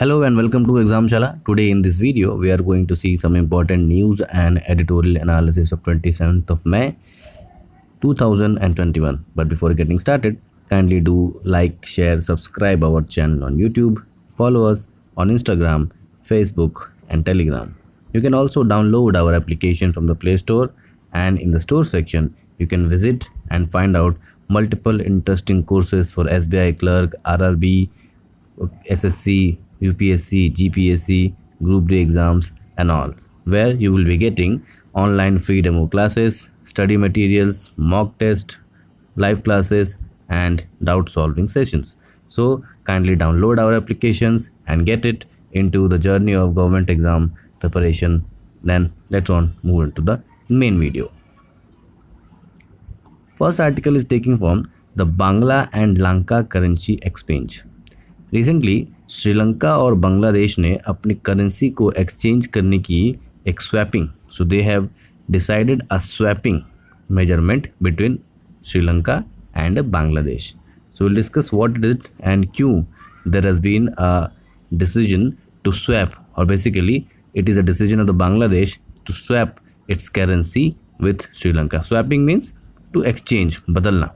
Hello and welcome to Exam Chala. Today in this video we are going to see some important news and editorial analysis of 27th of May 2021. But before getting started, kindly do like, share, subscribe our channel on YouTube, follow us on Instagram, Facebook and Telegram. You can also download our application from the Play Store, and in the store section you can visit and find out multiple interesting courses for SBI clerk, RRB, SSC, UPSC, GPSC, Group D exams and all, where you will be getting online free demo classes, study materials, mock test, live classes and doubt solving sessions. So kindly download our applications and get it into the journey of government exam preparation. Then let's move into the main video. First article is taking from the Bangla and Lanka currency exchange. Recently Sri Lanka और बांग्लादेश ने अपनी currency को exchange करने की एक swapping, so they have decided a swapping measurement between Sri Lanka and Bangladesh. So will discuss what it is and क्यों there has been a decision to swap, और basically it is a decision of the Bangladesh to swap its currency with Sri Lanka. Swapping means to exchange, बदलना.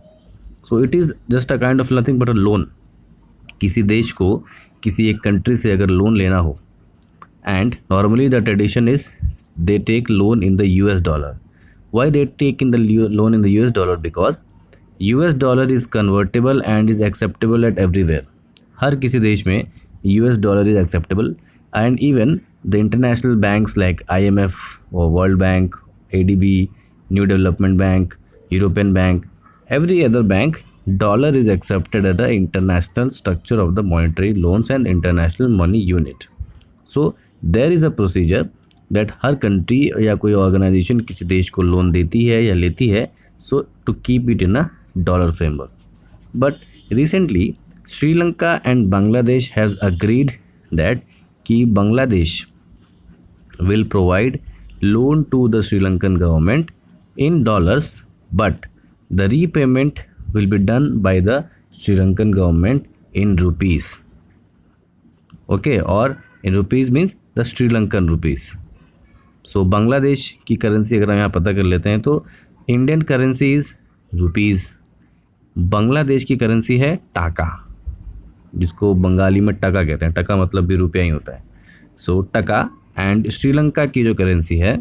So it is just a kind of nothing but a loan. किसी देश को किसी एक country से अगर loan लेना हो, and normally the tradition is they take loan in the US dollar. Why they take in the loan in the US dollar? Because US dollar is convertible and is acceptable at everywhere. हर किसी देश में US dollar is acceptable, and even the international banks like IMF और world bank, ADB, new development bank, European bank, every other bank, dollar is accepted as the international structure of the monetary loans and international money unit. So there is a procedure that her country या कोई organization किसी देश को loan देती है या लेती है, so to keep it in a dollar framework. But recently Sri Lanka and Bangladesh has agreed that कि Bangladesh will provide loan to the Sri Lankan government in dollars, but the repayment will be done by the Sri Lankan government in rupees. Okay, or in rupees means the Sri Lankan rupees. So Bangladesh की currency अगर हम यहाँ पता कर लेते हैं तो Indian currency is rupees, Bangladesh की करेंसी है टाका, जिसको बंगाली में टका कहते हैं. टका मतलब भी रुपया ही होता है. सो टका, एंड श्रीलंका की जो करेंसी है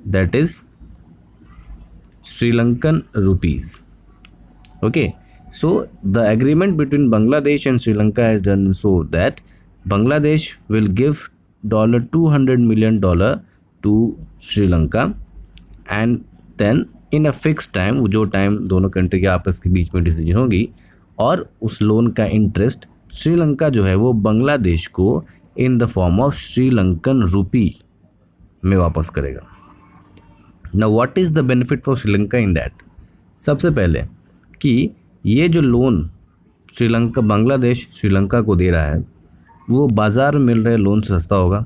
that is Sri Lankan rupees. Okay, so the agreement between Bangladesh and Sri Lanka has done so that Bangladesh will give $200 million to Sri Lanka, and then in a fixed time, जो time दोनों country के आपस के बीच में decision होगी, और उस loan का इंटरेस्ट श्रीलंका जो है वो बांग्लादेश को इन द फॉर्म ऑफ श्रीलंकन रूपी में वापस करेगा. Now what is the benefit for Sri Lanka in that? सबसे पहले कि ये जो लोन श्रीलंका, बांग्लादेश श्रीलंका को दे रहा है वो बाज़ार में मिल रहे लोन से सस्ता होगा.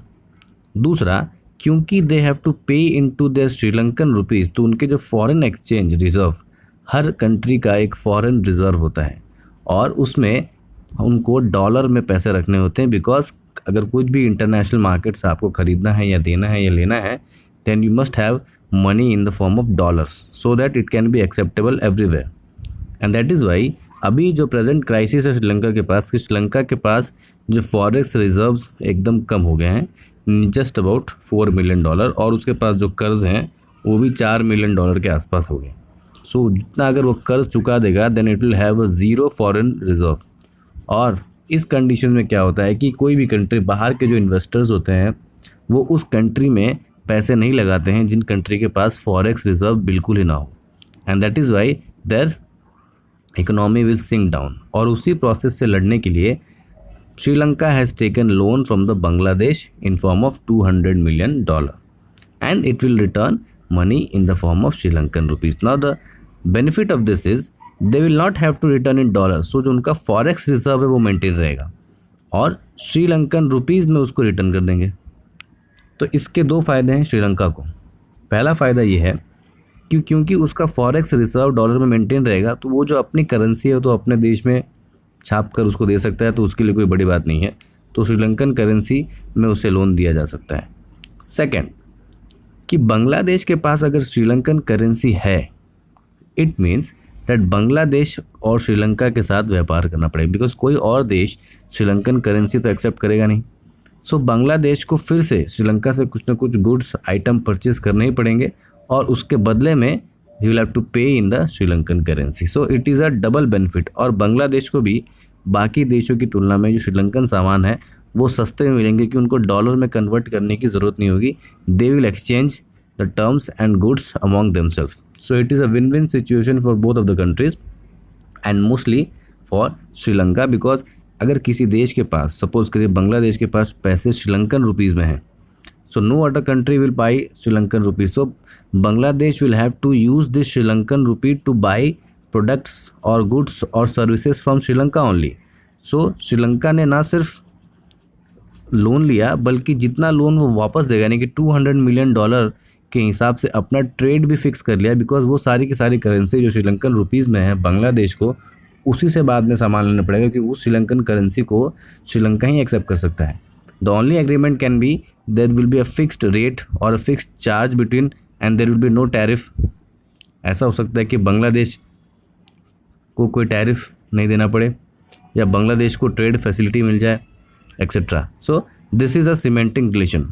दूसरा, क्योंकि दे हैव टू पे इनटू देयर श्रीलंकन रुपीज़, तो उनके जो फॉरेन एक्सचेंज रिज़र्व, हर कंट्री का एक फॉरेन रिज़र्व होता है और उसमें उनको डॉलर में पैसे रखने होते हैं. बिकॉज अगर कुछ भी इंटरनेशनल मार्केट से आपको ख़रीदना है या देना है या लेना है, then you must have money in the form of dollars so that it can be acceptable everywhere. And that is why अभी जो प्रेजेंट क्राइसिस है श्रीलंका के पास, कि श्रीलंका के पास जो फॉरेक्स रिजर्व्स एकदम कम हो गए हैं, जस्ट अबाउट $4 मिलियन, और उसके पास जो कर्ज हैं वो भी $4 मिलियन के आसपास हो गए. सो जितना अगर वो कर्ज चुका देगा then it will have a zero foreign reserve. और इस कंडीशन में क्या होता है कि कोई भी कंट्री, बाहर के जो इन्वेस्टर्स होते हैं वो उस कंट्री में पैसे नहीं लगाते हैं जिन कंट्री के पास फॉरेक्स रिजर्व बिल्कुल ही ना हो, and that is why their economy will sink down. और उसी प्रोसेस से लड़ने के लिए Sri Lanka has taken loan from the Bangladesh in form of $200 million, and it will return money in the form of Sri Lankan rupees. Now the benefit of this is they will not have to return in dollar. So जो उनका forex reserve है वो maintain रहेगा और Sri Lankan rupees में उसको return कर देंगे. तो इसके दो फ़ायदे हैं श्रीलंका को. पहला फ़ायदा ये है क्योंकि उसका फॉरेक्स रिजर्व डॉलर में मेंटेन रहेगा, तो वो जो अपनी करेंसी है तो अपने देश में छाप कर उसको दे सकता है, तो उसके लिए कोई बड़ी बात नहीं है। तो श्रीलंकन करेंसी में उसे लोन दिया जा सकता है। सेकंड, कि बांग्लादेश के पास अगर श्रीलंकन करेंसी है, इट मीन्स दैट बांग्लादेश और श्रीलंका के साथ व्यापार करना पड़ेगा, बिकॉज कोई और देश श्रीलंकन करेंसी तो एक्सेप्ट करेगा नहीं। सो बांग्लादेश को फिर से श्रीलंका से कुछ ना कुछ गुड्स आइटम परचेज करने ही पड़ेंगे, और उसके बदले में ही विल हैव टू पे in the Sri Lankan currency. So it is a double benefit, और बांग्लादेश को भी बाकी देशों की तुलना में जो श्रीलंकन सामान है वो सस्ते में मिलेंगे, कि उनको डॉलर में कन्वर्ट करने की ज़रूरत नहीं होगी। They will exchange the terms and goods among themselves. So it is a win win situation for both of the countries and mostly for Sri Lanka, because अगर किसी देश के पास, सपोज करिए बांग्लादेश के पास पैसे श्रीलंकन रुपीज़ में हैं, so no other country will buy Sri Lankan rupees. So Bangladesh will have to use this Sri Lankan rupee to buy products और गुड्स और services from Sri Lanka only. So Sri Lanka ने ना सिर्फ लोन लिया, बल्कि जितना लोन वो वापस देगा, यानी कि $200 मिलियन के हिसाब से अपना ट्रेड भी फिक्स कर लिया, बिकॉज वो सारी की सारी करेंसी जो श्रीलंकन रुपीज़ में है, बांग्लादेश को उसी से बाद में सामान लेना पड़ेगा, क्योंकि उस श्रीलंकन करेंसी को श्रीलंका ही एक्सेप्ट कर सकता है। The only agreement can be there will be a fixed rate और a fixed charge between and there will be no tariff. ऐसा हो सकता है कि बांग्लादेश को कोई टैरिफ नहीं देना पड़े, या बांग्लादेश को ट्रेड फैसिलिटी मिल जाए, etcetera. So this is a cementing relation.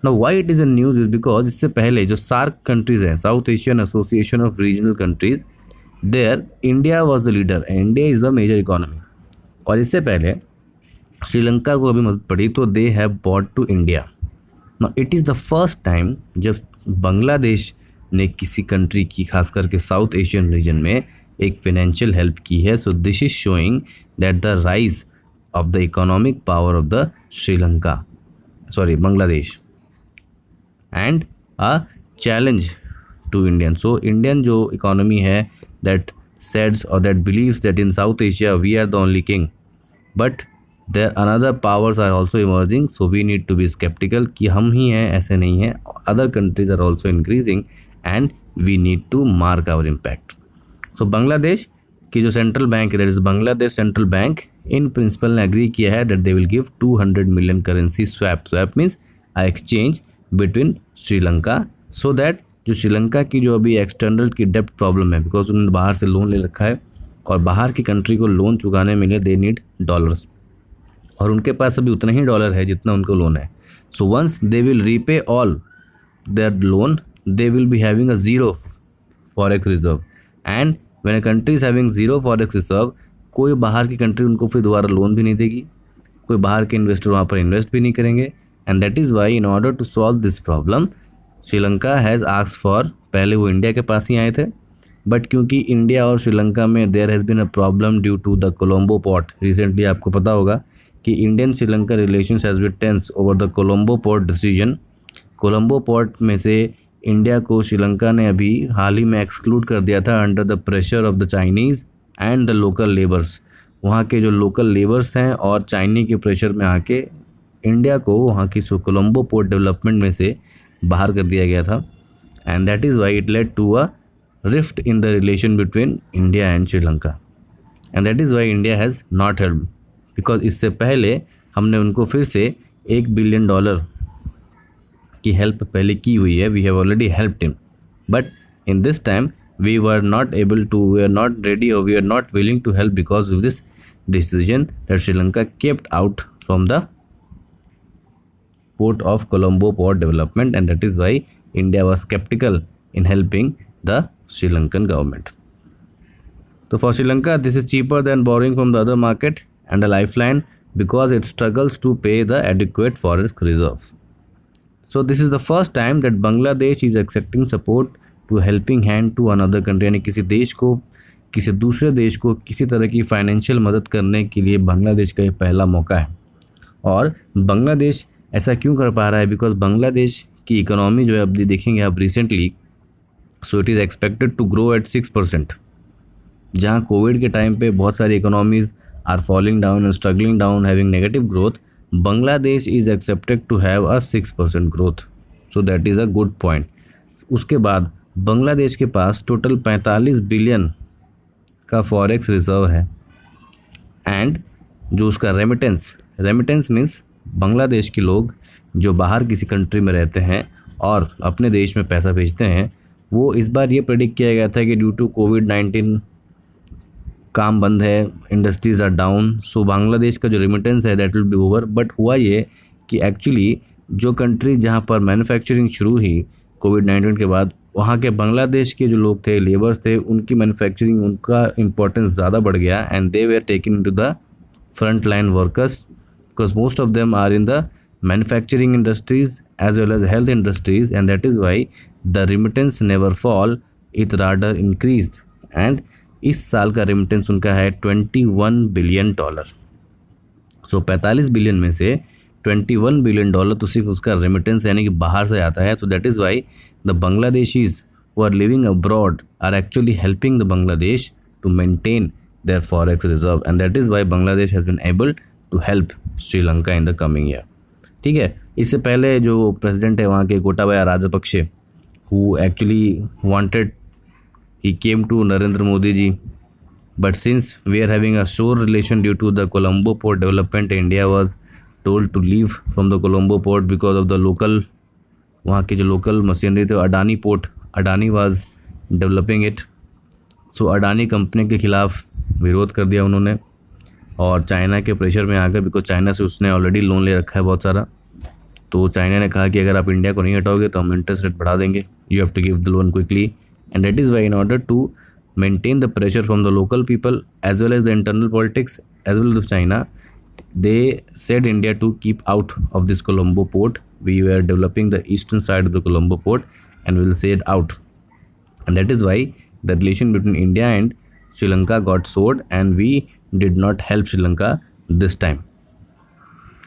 Now why it is a news is because इससे पहले जो सार्क कंट्रीज़ हैं, South Asian association of regional countries, there India was the leader and India is the major economy. और इससे पहले श्रीलंका को अभी मदद पड़ी, तो they have bought to India. Now it is the first time जब बांग्लादेश ने किसी कंट्री की, खास करके साउथ एशियन रीजन में, एक फाइनेंशियल हेल्प की है। So this is showing that the rise of the economic power of the Bangladesh and a challenge to Indian. So Indian जो इकोनॉमी है that says or that believes that in South Asia we are the only king, but there another powers are also emerging, so we need to be skeptical कि हम ही हैं, ऐसे नहीं है, other countries are also increasing and we need to mark our impact. So Bangladesh की जो central bank है, that is Bangladesh central bank, in principle ने एग्री किया है that they will give 200 million currency swap. Swap means a exchange between Sri Lanka, so that जो श्रीलंका की जो अभी एक्सटर्नल की डेप्ट प्रॉब्लम है, बिकॉज उन्होंने बाहर से लोन ले रखा है, और बाहर की कंट्री को लोन चुकाने में लिए दे नीड डॉलर्स, और उनके पास अभी उतना ही डॉलर है जितना उनको लोन है। So once they will repay all their loan, they will be having a zero forex reserve, and when a country is having zero forex reserve, कोई बाहर की कंट्री उनको फिर दोबारा लोन भी नहीं देगी, कोई बाहर के इन्वेस्टर वहाँ पर इन्वेस्ट भी नहीं करेंगे। And that is why in order to solve this problem Sri Lanka has asked for, पहले वो इंडिया के पास ही आए थे, बट क्योंकि इंडिया और श्रीलंका में there has been a problem due to the Colombo port. Recently आपको पता होगा कि Indian Sri Lanka relations has been tense over the Colombo port decision. Colombo port में से इंडिया को श्रीलंका ने अभी हाल ही में एक्सक्लूड कर दिया था under the pressure of the Chinese and the local labours. वहाँ के जो लोकल लेबर्स हैं और चाइनी के प्रेशर में आके इंडिया को वहाँ की कोलंबो पोर्ट डेवलपमेंट में से बाहर कर दिया गया था, and that is why it led to a rift in the relation between India and Sri Lanka, and that is why India has not help, because इससे पहले हमने उनको फिर से $1 बिलियन की हेल्प पहले की हुई है, we have already helped him, but in this time we were not able to, we are not ready और we are not willing to help because of this decision that Sri Lanka kept out from the port of Colombo port development, and that is why India was skeptical in helping the Sri Lankan government. So for Sri Lanka, this is cheaper than borrowing from the other market and a lifeline because it struggles to pay the adequate forex reserves. So this is the first time that Bangladesh is accepting support to helping hand to another country, यानी किसी देश को, किसी दूसरे देश को किसी तरह की फाइनेंशियल मदद करने के लिए बांग्लादेश का ये पहला मौका है। और बांग्लादेश ऐसा क्यों कर पा रहा है? बिकॉज बांग्लादेश की इकोनॉमी जो है, अब देखेंगे आप recently, so it is expected to grow at 6%। जहाँ कोविड के टाइम पे बहुत सारी economies are falling down and struggling down, having negative growth, Bangladesh is accepted to have a 6% growth, so that is a good point. उसके बाद बांग्लादेश के पास total 45 billion का फॉरेक्स रिजर्व है, एंड जो उसका रेमिटेंस मीन्स बांग्लादेश के लोग जो बाहर किसी कंट्री में रहते हैं और अपने देश में पैसा भेजते हैं, वो इस बार ये प्रेडिक्ट किया गया था कि ड्यू टू कोविड-19 काम बंद है, इंडस्ट्रीज़ आर डाउन, सो बांग्लादेश का जो रेमिटेंस है that will be over. But हुआ ये कि एक्चुअली जो कंट्री जहाँ पर मैन्युफैक्चरिंग शुरू हुई कोविड-19 के बाद, वहाँ के बांग्लादेश के जो लोग थे, लेबर्स थे, उनकी मैन्युफैक्चरिंग, उनका इम्पोर्टेंस ज़्यादा बढ़ गया and they were taken into the front line workers because most of them are in the manufacturing industries as well as health industries and that is why the remittance never fall, it rather increased. And इस साल का remittance उनका है $21 billion. सो 45 billion में से $21 billion तो सिर्फ उसका रेमिटेंस यानी कि बाहर से आता है। सो that is why the Bangladeshis who are living abroad are actually helping the Bangladesh to maintain their forex reserve and that is why Bangladesh has been able to help Sri Lanka in the coming year। ठीक है, इससे पहले जो president है वहाँ के Gotabaya Rajapaksa who actually wanted, he came to Narendra Modi ji, but since we are having a sore relation due to the Colombo port development, India was told to leave from the Colombo port because of the local, वहाँ के जो local machinery थे, Adani port, Adani was developing it. So Adani company के खिलाफ विरोध कर दिया उन्होंने और चाइना के प्रेशर में आकर, बिकॉज चाइना से उसने ऑलरेडी लोन ले रखा है बहुत सारा, तो चाइना ने कहा कि अगर आप इंडिया को नहीं हटाओगे तो हम इंटरेस्ट रेट बढ़ा देंगे, you have to give the loan quickly. And that is why in order to maintain the pressure from the local people as well as the internal politics as well as China, they said India to keep out of this Colombo port. We were developing the eastern side of the Colombo port and we will say it out, and that is why the relation between India and Sri Lanka got soured and we did not help Sri Lanka this time।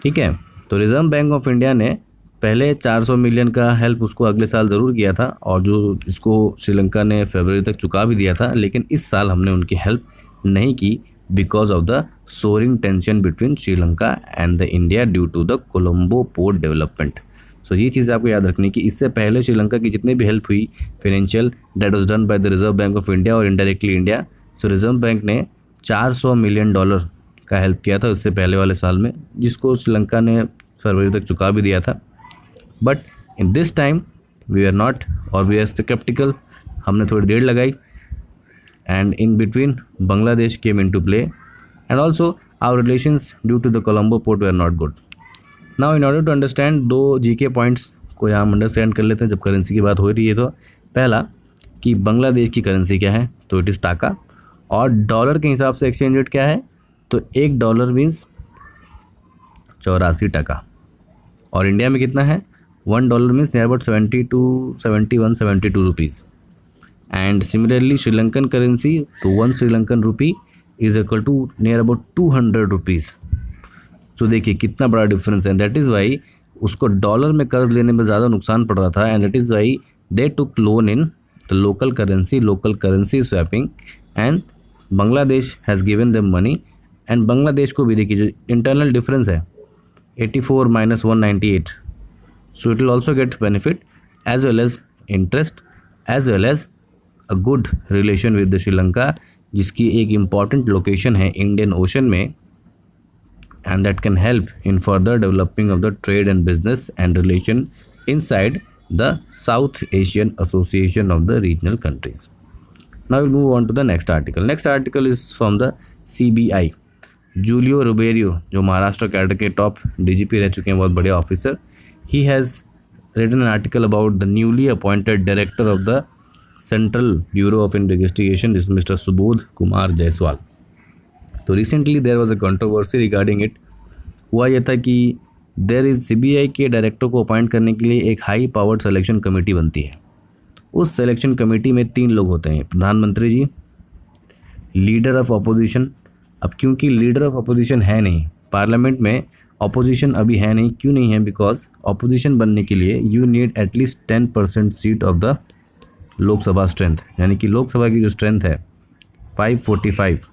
ठीक है, तो reserve bank of India ने पहले 400 million का help उसको अगले साल ज़रूर किया था और जो इसको श्रीलंका ने फरवरी तक चुका भी दिया था, लेकिन इस साल हमने उनकी हेल्प नहीं की because of the soaring tension between Sri Lanka and the India due to the Colombo port development. So ये चीज़ आपको याद रखनी कि इससे पहले श्रीलंका की जितनी भी हेल्प हुई financial, that was done by the reserve bank of India और इनडायरेक्टली इंडिया। सो रिजर्व बैंक ने $400 मिलियन का हेल्प किया था उससे पहले वाले साल में, जिसको श्रीलंका ने फरवरी तक चुका भी दिया था। But in this time we are not और वी आर स्केप्टिकल, हमने थोड़ी देर लगाई and in between Bangladesh came in to play and also our relations due to the Colombo port were not good. Now in order to understand दो GK points को यहाँ हम understand कर लेते हैं जब करेंसी की बात हो रही है। तो पहला कि बांग्लादेश की करेंसी क्या है, तो इट इज़ टाका, और डॉलर के हिसाब से एक्सचेंज रेट क्या है, तो $1 मीन्स 84 टका, और इंडिया में कितना है, $1 means near about 72 rupees. And similarly Sri Lankan currency, तो 1 Sri Lankan rupee is equal to near about 200 rupees. तो देखिए कितना बड़ा डिफरेंस है। दैट इज़ वाई उसको डॉलर में कर्ज लेने में ज़्यादा नुकसान पड़ रहा था and that is why they took loan in the local currency swapping and Bangladesh has given them money. And Bangladesh को भी देखिए जो इंटरनल डिफरेंस है 84 minus 198, so it will also get benefit as well as interest as well as a good relation with the Sri Lanka, जिसकी एक important location है Indian Ocean में, and that can help in further developing of the trade and business and relation inside the South Asian Association of the regional countries। Now we'll move on to the next article. Next article is from the CBI। Julio Ribeiro जो Maharashtra cadre के top DGP रह चुके हैं, बहुत बड़े officer, he has written an article about the newly appointed director of the Central Bureau of Investigation, this is Mr. Subodh Kumar Jaiswal। तो recently there was a controversy regarding it। हुआ यह था कि there is CBI के director को appoint करने के लिए एक हाई पावर्ड सिलेक्शन कमेटी बनती है। उस सिलेक्शन कमेटी में 3 लोग होते हैं, प्रधानमंत्री जी, लीडर ऑफ अपोजिशन। अब क्योंकि लीडर ऑफ अपोजिशन है नहीं, पार्लियामेंट में ऑपोजिशन अभी है नहीं, क्यों नहीं है, बिकॉज ऑपोजिशन बनने के लिए you need at least 10% seat of the Lok Sabha strength, यानी कि लोकसभा की जो स्ट्रेंथ है 545,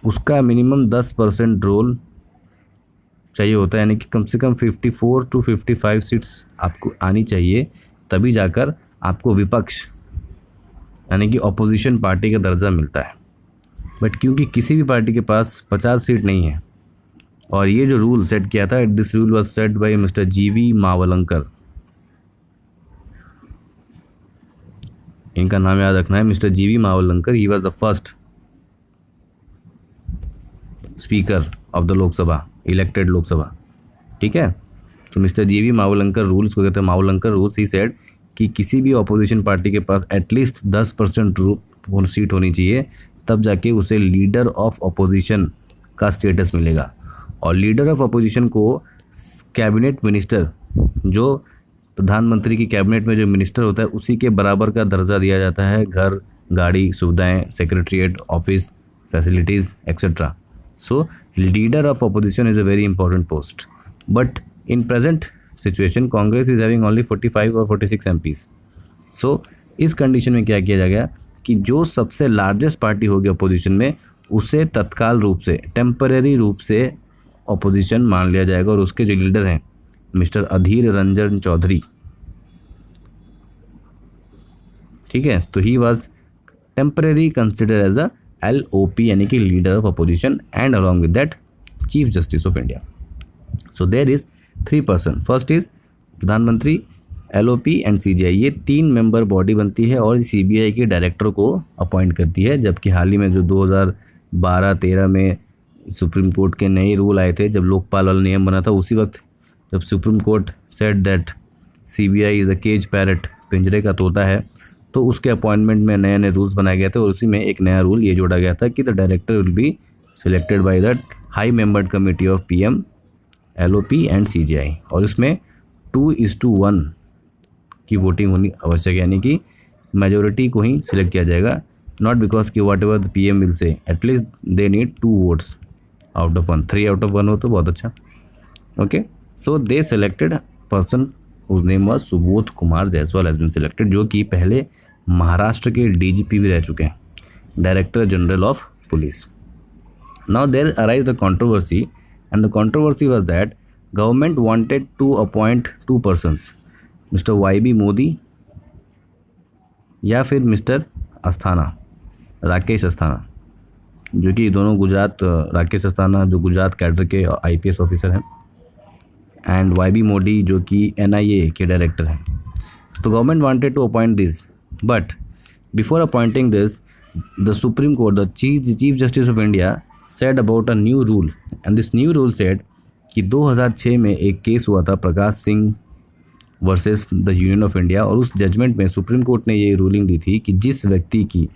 उसका मिनिमम 10% रोल चाहिए होता है, यानी कि कम से कम 54 to 55 सीट्स आपको आनी चाहिए, तभी जाकर आपको विपक्ष यानी कि ऑपोजिशन पार्टी का दर्जा मिलता है। बट क्योंकि किसी भी पार्टी के पास 50 सीट नहीं है, और ये जो रूल सेट किया था, this rule was set by mister GV Mavalankar. इनका नाम याद रखना है, mister GV Mavalankar. He was the first speaker of the Lok Sabha, elected Lok Sabha. ठीक है, तो मिस्टर जीवी मावलंकर रूल्स को कहते हैं मावलंकर रूल्स। ही सेड कि किसी भी अपोजिशन पार्टी के पास एटलीस्ट 10% सीट होनी चाहिए, तब जाके उसे लीडर ऑफ अपोजिशन का स्टेटस मिलेगा। और लीडर ऑफ अपोजिशन को कैबिनेट मिनिस्टर, जो प्रधानमंत्री की कैबिनेट में जो मिनिस्टर होता है, उसी के बराबर का दर्जा दिया जाता है। घर, गाड़ी, सुविधाएं, secretariat, office, facilities etcetera. So leader of opposition is a very important post. But in present situation Congress is having only 45 और 46 MPs। सो इस कंडीशन में क्या किया जाएगा कि जो सबसे लार्जेस्ट पार्टी होगी अपोजिशन में, उसे तत्काल रूप से, टेम्परेरी रूप से अपोजिशन मान लिया जाएगा। और उसके जो लीडर हैं मिस्टर अधीर रंजन चौधरी, ठीक है, तो he was temporary consider as a LOP यानी कि leader of opposition, and along with that chief justice of India. So there is 3 person. First is प्रधानमंत्री, LOP एंड CGI। ये 3 मेंबर बॉडी बनती है और CBI के डायरेक्टर को appoint करती है। जबकि हाल ही में जो 2012-13 में सुप्रीम कोर्ट के नए रूल आए थे, जब लोकपाल वाला नियम बना था, उसी वक्त जब supreme court said that CBI is a cage parrot, पिंजरे का तोता है, तो उसके अपॉइंटमेंट में नए नए रूल्स बनाए गए थे। और उसी में एक नया रूल ये जोड़ा गया था कि the director will be selected by the high membered committee of PM, LOP and CGI। और इसमें 2:1 की वोटिंग होनी आवश्यक है, यानी कि मेजोरिटी को ही सिलेक्ट किया जाएगा। नॉट बिकॉज कि whatever the PM will say, at least they need 2 votes out of 1। 3 out of 1 हो तो बहुत अच्छा। Okay, so they selected person whose name was Subodh Kumar Jaiswal has been selected, जो कि पहले महाराष्ट्र के DGP भी रह चुके हैं, director general of police. Now there arise the controversy, and the controversy was that government wanted to appoint 2 persons, Mr. YB Modi या फिर मिस्टर अस्थाना, राकेश अस्थाना, जो कि दोनों गुजरात, राकेश अस्थाना जो गुजरात कैडर के IPS ऑफिसर हैं, एंड YB मोदी जो कि NIA के डायरेक्टर हैं। तो government wanted to appoint this, but before appointing this the supreme court, the chief justice of India said about a new rule, and this new rule said कि 2006 में एक case हुआ था Prakash Singh versus the union of India, और उस judgement में supreme court ने ये रूलिंग दी थी कि जिस व्यक्ति की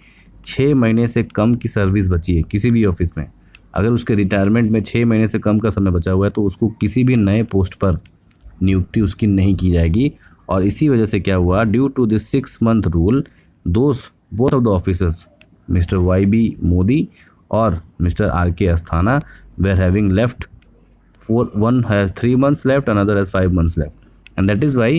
6 महीने से कम की सर्विस बची है किसी भी ऑफिस में, अगर उसके रिटायरमेंट में 6 महीने से कम का समय बचा हुआ है, तो उसको किसी भी नए पोस्ट पर नियुक्ति उसकी नहीं की जाएगी। और इसी वजह से क्या हुआ, due to this 6 month rule, both of the officers mister YB Modi और mister RK Asthana were having left, one has 3 months left, another has 5 months left, and that is why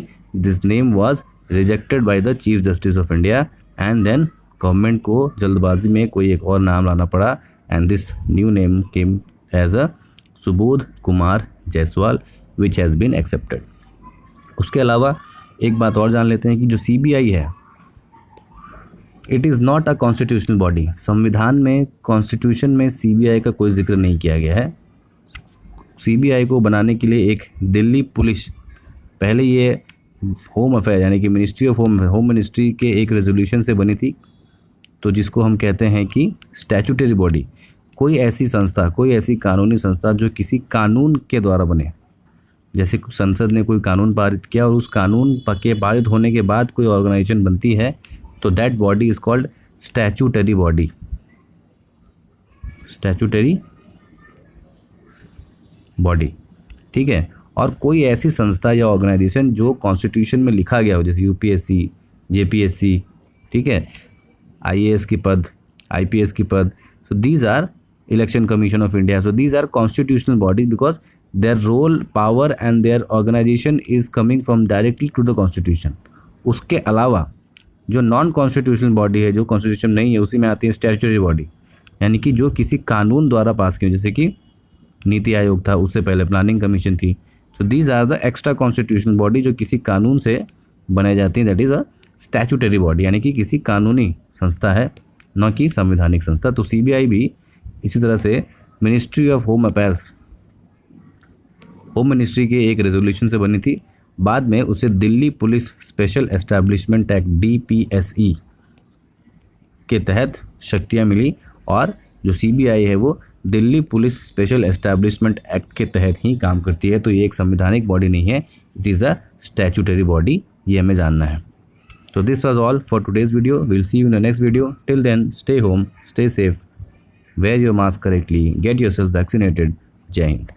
this name was rejected by the Chief Justice of India, and then government को जल्दबाजी में कोई एक और नाम लाना पड़ा, and this new name came as a Subodh Kumar Jaiswal which has been accepted। उसके अलावा एक बात और जान लेते हैं कि जो CBI है, it is not a constitutional body. संविधान में, कॉन्स्टिट्यूशन में CBI का कोई जिक्र नहीं किया गया है। CBI को बनाने के लिए एक दिल्ली पुलिस, पहले ये होम अफेयर यानी कि मिनिस्ट्री ऑफ होम मिनिस्ट्री के एक रेजोल्यूशन से बनी थी, तो जिसको हम कहते हैं कि स्टैट्यूटरी बॉडी। कोई ऐसी संस्था, कोई ऐसी कानूनी संस्था जो किसी कानून के द्वारा बने, जैसे संसद ने कोई कानून पारित किया और उस कानून के पारित होने के बाद कोई ऑर्गेनाइजेशन बनती है, तो that body is called statutory body. Statutory body, ठीक है। और कोई ऐसी संस्था या ऑर्गेनाइजेशन जो कॉन्स्टिट्यूशन में लिखा गया हो, जैसे UPSC, JPSC, ठीक है, IAS की पद, IPS की पद, so these are election commission of India, so these are constitutional body because their role, power and their organisation is coming from directly to the constitution. उसके अलावा जो नॉन कॉन्स्टिट्यूशनल बॉडी है, जो constitution नहीं है, उसी में आती है स्टैट्यूटरी बॉडी, यानी कि जो किसी कानून द्वारा पास की हो, जैसे कि नीति आयोग था, उससे पहले प्लानिंग कमीशन थी। तो these are the extra constitutional body जो किसी कानून से बनाई जाती है, that is a statutory body, यानी कि किसी कानूनी संस्था है न कि संवैधानिक संस्था। तो सीबीआई भी इसी तरह से ministry of home affairs, home ministry के एक रेजोल्यूशन से बनी थी। बाद में उसे Delhi police special establishment act DPSE के तहत शक्तियाँ मिली, और जो सीबीआई है वो Delhi police special establishment act के तहत ही काम करती है। तो ये एक संवैधानिक बॉडी नहीं है, it is a statutory body, ये हमें जानना है। So this was all for today's video. We'll see you in the next video. Till then, stay home, stay safe, wear your mask correctly, get yourself vaccinated. Jai Hind.